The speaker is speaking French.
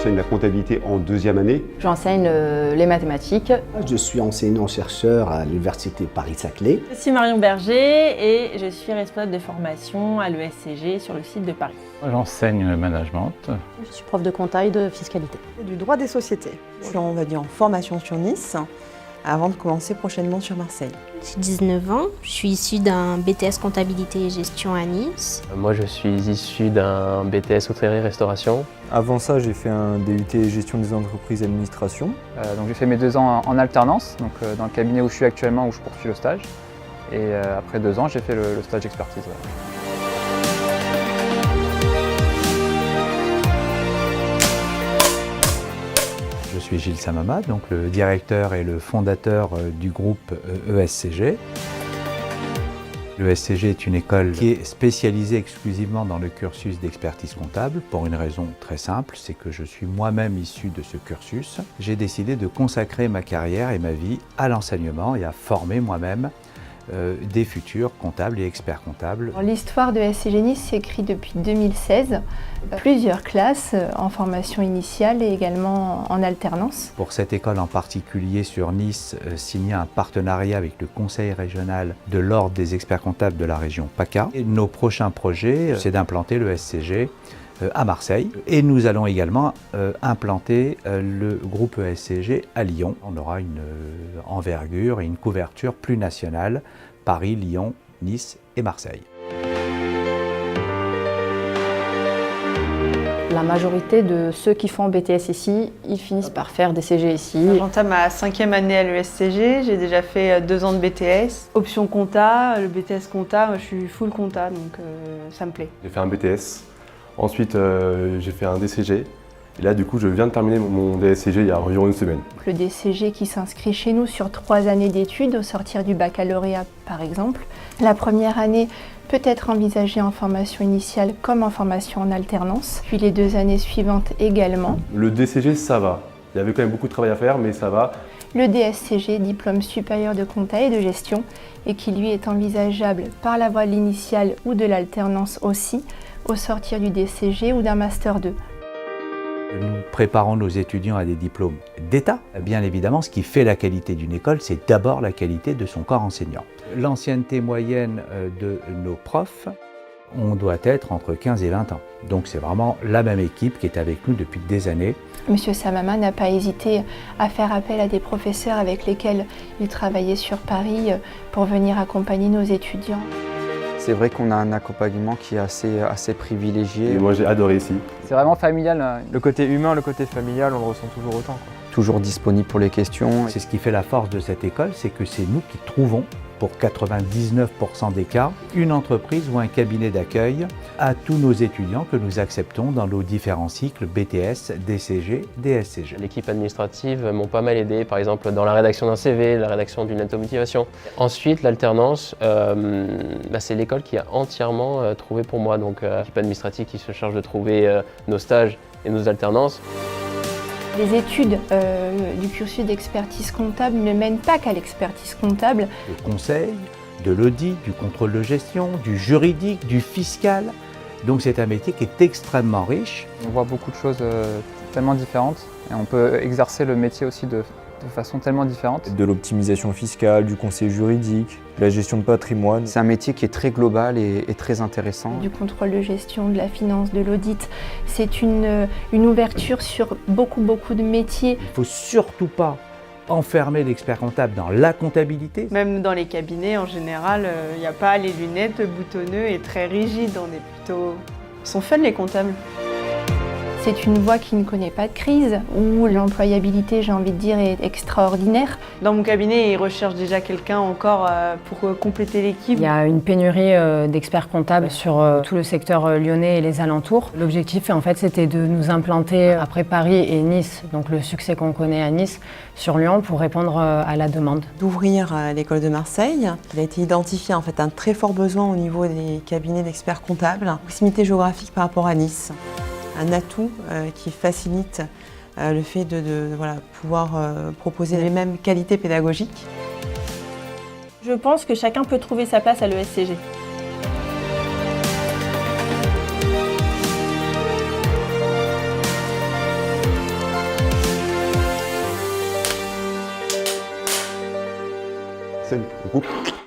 j'enseigne la comptabilité en deuxième année. J'enseigne les mathématiques. Je suis enseignant-chercheur à l'Université Paris-Saclay. Je suis Marion Berger et je suis responsable de formation à l'ESCG sur le site de Paris. J'enseigne le management. Je suis prof de compta et de fiscalité. Du droit des sociétés. Je suis on va dire en formation sur Nice avant de commencer prochainement sur Marseille. J'ai 19 ans, je suis issue d'un BTS comptabilité et gestion à Nice. Moi je suis issu d'un BTS hôtellerie-restauration. Avant ça, j'ai fait un DUT gestion des entreprises et administration. Donc j'ai fait mes 2 ans en alternance, donc dans le cabinet où je suis actuellement, où je poursuis le stage. Et après 2 ans, j'ai fait le stage expertise. Je suis Gilles Samama, donc le directeur et le fondateur du groupe ESCG. L'ESCG est une école qui est spécialisée exclusivement dans le cursus d'expertise comptable pour une raison très simple, c'est que je suis moi-même issu de ce cursus. J'ai décidé de consacrer ma carrière et ma vie à l'enseignement et à former moi-même des futurs comptables et experts comptables. L'histoire de ESCG Nice s'écrit depuis 2016. Plusieurs classes en formation initiale et également en alternance. Pour cette école en particulier sur Nice, signé un partenariat avec le Conseil régional de l'Ordre des experts comptables de la région PACA. Et nos prochains projets, c'est d'implanter le ESCG à Marseille. Et nous allons également implanter le groupe ESCG à Lyon. On aura une envergure et une couverture plus nationale, Paris, Lyon, Nice et Marseille. La majorité de ceux qui font BTS ici, ils finissent par faire des CG ici. J'entame ma 5e année à l'ESCG, j'ai déjà fait 2 ans de BTS. Option compta, le BTS compta, moi, je suis full compta, donc ça me plaît. J'ai fait un BTS, ensuite j'ai fait un DCG. Et là, du coup, je viens de terminer mon DSCG il y a environ une semaine. Le DCG qui s'inscrit chez nous sur 3 années d'études au sortir du baccalauréat, par exemple. La première année peut être envisagée en formation initiale comme en formation en alternance, puis les 2 années suivantes également. Le DCG, ça va. Il y avait quand même beaucoup de travail à faire, mais ça va. Le DSCG, diplôme supérieur de compta et de gestion, et qui lui est envisageable par la voie de l'initiale ou de l'alternance aussi, au sortir du DCG ou d'un Master 2. Nous préparons nos étudiants à des diplômes d'État. Bien évidemment, ce qui fait la qualité d'une école, c'est d'abord la qualité de son corps enseignant. L'ancienneté moyenne de nos profs, on doit être entre 15 et 20 ans. Donc c'est vraiment la même équipe qui est avec nous depuis des années. Monsieur Samama n'a pas hésité à faire appel à des professeurs avec lesquels il travaillait sur Paris pour venir accompagner nos étudiants. C'est vrai qu'on a un accompagnement qui est assez privilégié. Et moi j'ai adoré ici. C'est vraiment familial, le côté humain, le côté familial, on le ressent toujours autant. Toujours disponible pour les questions. C'est ce qui fait la force de cette école, c'est que c'est nous qui trouvons, pour 99% des cas, une entreprise ou un cabinet d'accueil à tous nos étudiants que nous acceptons dans nos différents cycles BTS, DCG, DSCG. L'équipe administrative m'ont pas mal aidé, par exemple dans la rédaction d'un CV, la rédaction d'une lettre de motivation. Ensuite, l'alternance, c'est l'école qui a entièrement trouvé pour moi. Donc l'équipe administrative qui se charge de trouver nos stages et nos alternances. Les études du cursus d'expertise comptable ne mènent pas qu'à l'expertise comptable. Le conseil, de l'audit, du contrôle de gestion, du juridique, du fiscal. Donc c'est un métier qui est extrêmement riche. On voit beaucoup de choses tellement différentes et on peut exercer le métier aussi de façon tellement différente. De l'optimisation fiscale, du conseil juridique, de la gestion de patrimoine. C'est un métier qui est très global et très intéressant. Du contrôle de gestion, de la finance, de l'audit, c'est une ouverture sur beaucoup de métiers. Il ne faut surtout pas enfermer l'expert comptable dans la comptabilité. Même dans les cabinets, en général, il n'y a pas les lunettes boutonneux et très rigides. On est plutôt... Ils sont fun les comptables. C'est une voie qui ne connaît pas de crise, où l'employabilité, j'ai envie de dire, est extraordinaire. Dans mon cabinet, ils recherchent déjà quelqu'un encore pour compléter l'équipe. Il y a une pénurie d'experts comptables sur tout le secteur lyonnais et les alentours. L'objectif, en fait, c'était de nous implanter après Paris et Nice, donc le succès qu'on connaît à Nice, sur Lyon pour répondre à la demande. D'ouvrir l'école de Marseille. Il a été identifié en fait un très fort besoin au niveau des cabinets d'experts comptables. Proximité géographique par rapport à Nice. Un atout qui facilite le fait de pouvoir proposer les mêmes qualités pédagogiques. Je pense que chacun peut trouver sa place à l'ESCG. coupe.